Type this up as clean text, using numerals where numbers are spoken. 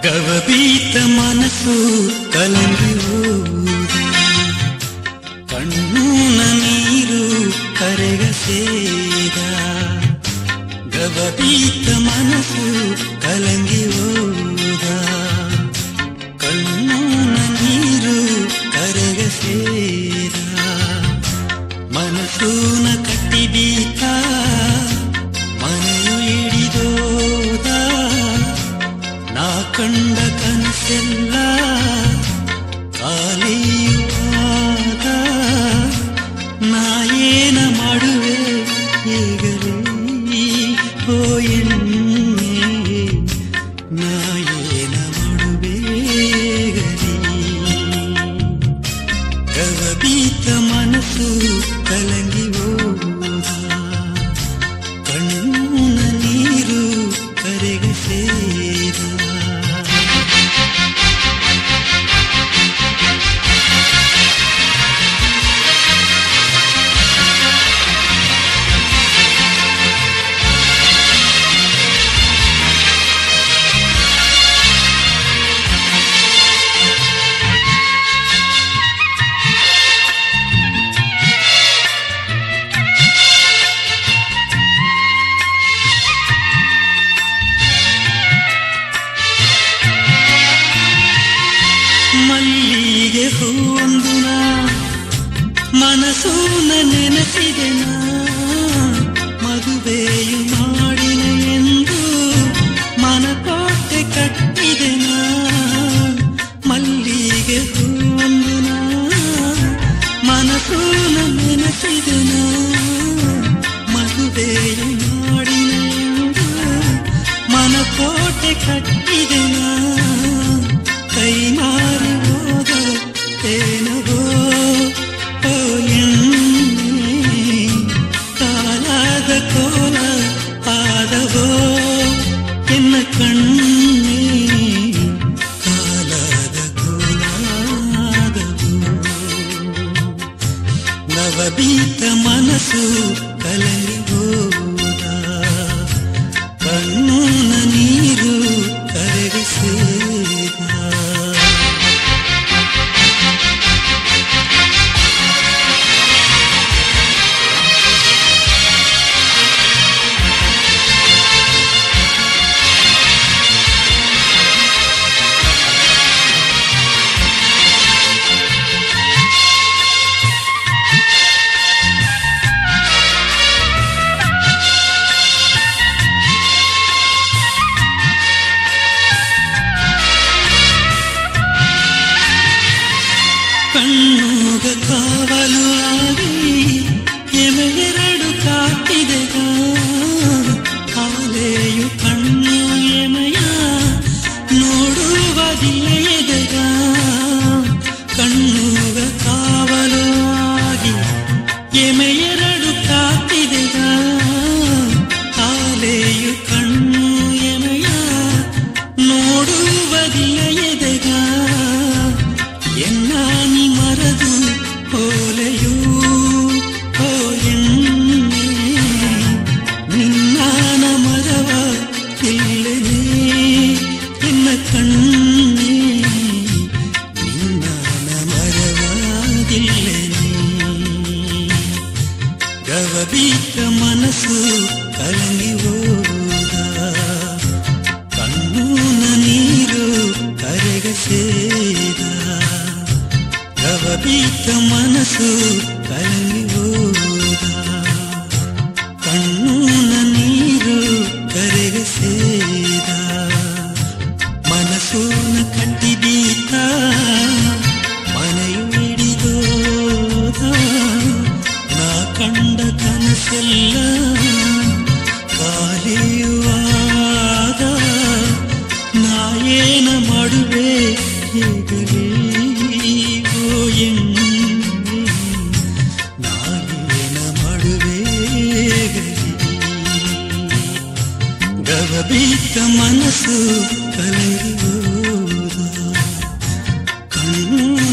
ಗವಬೀತ ಮನಸ್ಸು ಕಲಂಗಿ ಹೋದ, ಕಣ್ಣೂನ ನೀರು ಕರೆಗ ಸೇದ. ಗವಬೀತ ಮನಸ್ಸು ಕಲಂಗಿ ಹೋದ, ಕಣ್ಣೂನ ನೀರು ಕರೆಗ ಸೇದ. ಮನಸ್ಸೂನ ಕಟ್ಟಿಬೀತ ಮನೆಯು ಹಿಡಿದೋದ, ನಾ ಕಂಡ ಕನಸೆಲ್ಲ ಖಾಲಿಯಾದ. ನಾ ಏನ ಮಾಡುವೆ ಈಗಲೇ ಓ ಎಣ್ಣೆ, ನಾ ಏನ ಮಾಡುವೆ ಈಗಲೇ. ಗವಬೀತ ಮನಸ್ಸು ಕಲಂಗಿ ಹೋದ, ಕಣ್ಣೂನ ನೀರು ಕರೆಗ ಸೇದ. ಮಲ್ಲಿಗೆ ಹೂವೊಂದು ನಾ ಮನಸ್ಸೂನ ನೆನೆಸಿದೆನ, ಮದುವೆಯು ಮಾಡಿನ ಎಂದು ಮನಕೋಟೆ ಕಟ್ಟಿದೆನ. ಮಲ್ಲಿಗೆ ಹೂವೊಂದು ನಾ ಮನಸ್ಸೂನ ನೆನೆಸಿದೆನ, ಮದುವೆಯು ಮಾಡಿನ ಎಂದು ಮನಕೋಟೆ ಕಟ್ಟಿದೆನ. ಕೈ ಮಾರಿ ಹೋದ ಏನವೋ ಓ ಎಣ್ಣೆ, ಕಾಲಾದ ಕೋಲ ಆದವೋ ಎನ್ನ ಕಣ್ಣೆ, ಕಾಲಾದ ಕೋಲ ಆದವೋ. ನವಬೀತ ಮನಸ್ಸು ಕಲಂಗಿ ಹೋದ, ಕಣ್ಣೂನ ನೀರು ಕರೆಗೆ ಸೇದ. ಕಣ್ಣೂಗ ಕಾವಲು ಆಗಿ ಎಮೆಯೆರಡು ಕಾಟಿದೆಗ, ಕಾಲೆಯು ಕಣ್ಣು ಎಮೆಯ ನೋಡುವುದಿಲ್ಲ ಎದೆಗ. ಕಣ್ಣೂಗ ಕಾವಲು ಆಗಿ ಎಮೆಯೆರಡು ಕಾಟಿದೆಗ, ಕಾಲೆಯು ಕಣ್ಣು ಎಮೆಯ ನೋಡುವುದಿಲ್ಲ ಎದೆಗ. ಎನ್ನಾನಿ ಮರದು ಓಲೆಯೂ ಓ ಎಣ್ಣೆ, ನಿನ್ನಾನ ಮರವ ಇಲ್ಲನೆ ಎನ್ನ ಕಣ್ಣೆ, ನಿನ್ನಾನ ಮರವಾದಿಲ್ಲನೆ. ಗವಬೀತ ಮನಸ್ಸು ಕಲಂಗಿ ಹೋದ, ಕಣ್ಣೂನ ನೀರು ಕರೆಗ ಸೇದ. ಗವಬೀತ ಮನಸ್ಸು ಕಲಂಗಿ ಹೋದ, ಕಣ್ಣೂನ ನೀರು ಕರೆಗ ಸೇದ. ಮನಸ್ಸೂನ ಕಟ್ಟಿಬೀತ ಮನೆಯು ಹಿಡಿದೋದ, ನಾ ಕಂಡ ಕನಸೆಲ್ಲ ಖಾಲಿಯಾದ. ನಾ ಏನ ಮಾಡುವೆ ಹೇಗಲಿ ಓ ಎಣ್ಣೆ ನಾನೇನ ಮಾಡುವೆ ಗವಬೀತ ಮನಸ್ಸು ಕಲಗಿ ಹೋದ ಕಣ್ಣು